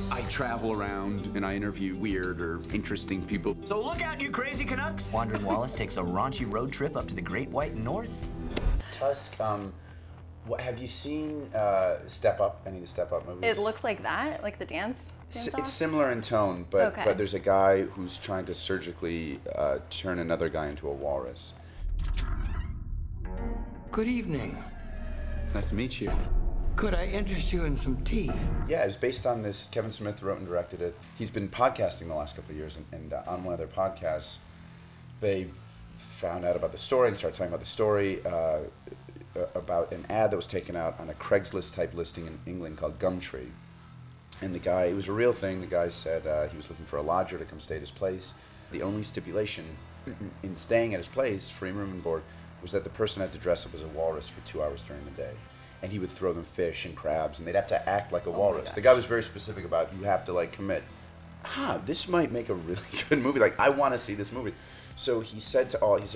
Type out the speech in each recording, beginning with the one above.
I travel around and I interview weird or interesting people. So look out, you crazy Canucks! Wandering Wallace takes a raunchy road trip up to the Great White North. Tusk, have you seen Step Up, any of the Step Up movies? It looks like that, like the dance It's similar in tone, but there's a guy who's trying to surgically turn another guy into a walrus. Good evening. It's nice to meet you. Could I interest you in some tea? Yeah, it was based on this. Kevin Smith wrote and directed it. He's been podcasting the last couple of years, and on one of their podcasts, they found out about the story and started talking about the story about an ad that was taken out on a Craigslist type listing in England called Gumtree. And the guy, it was a real thing, the guy said he was looking for a lodger to come stay at his place. The only stipulation in staying at his place, free room and board, was that the person had to dress up as a walrus for 2 hours during the day. And he would throw them fish and crabs, and they'd have to act like a walrus. The guy was very specific about, you have to like commit. This might make a really good movie. Like, I want to see this movie. So he said to all his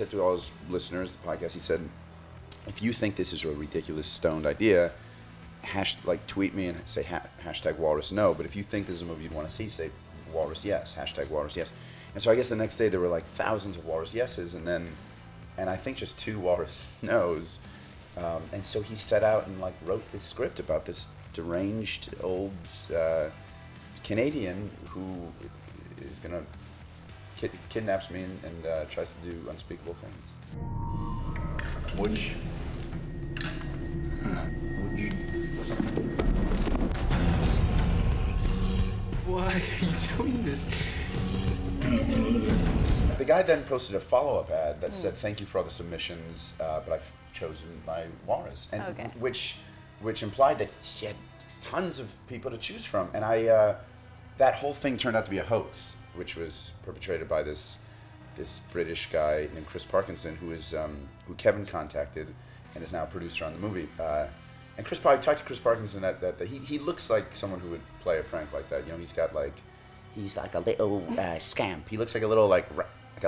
listeners, the podcast, he said, if you think this is a ridiculous, stoned idea, tweet me and say hashtag walrus no. But if you think this is a movie you'd want to see, say walrus yes, hashtag walrus yes. And so I guess the next day there were like thousands of walrus yeses, and I think just 2 walrus no's. And so he set out and like wrote this script about this deranged old Canadian who is gonna kidnaps me and tries to do unspeakable things. Would you? Why are you doing this? The guy then posted a follow-up ad that said, "Thank you for all the submissions, but I've chosen my walrus," and which implied that he had tons of people to choose from. And that whole thing turned out to be a hoax, which was perpetrated by this British guy named Chris Parkinson, who Kevin contacted and is now a producer on the movie. And Chris probably talked to Chris Parkinson that he looks like someone who would play a prank like that. You know, he's like a little scamp. He looks like a little a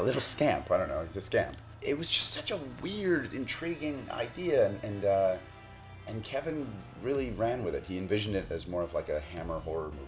little scamp. I don't know. He's a scamp. It was just such a weird, intriguing idea, and Kevin really ran with it. He envisioned it as more of like a Hammer horror movie.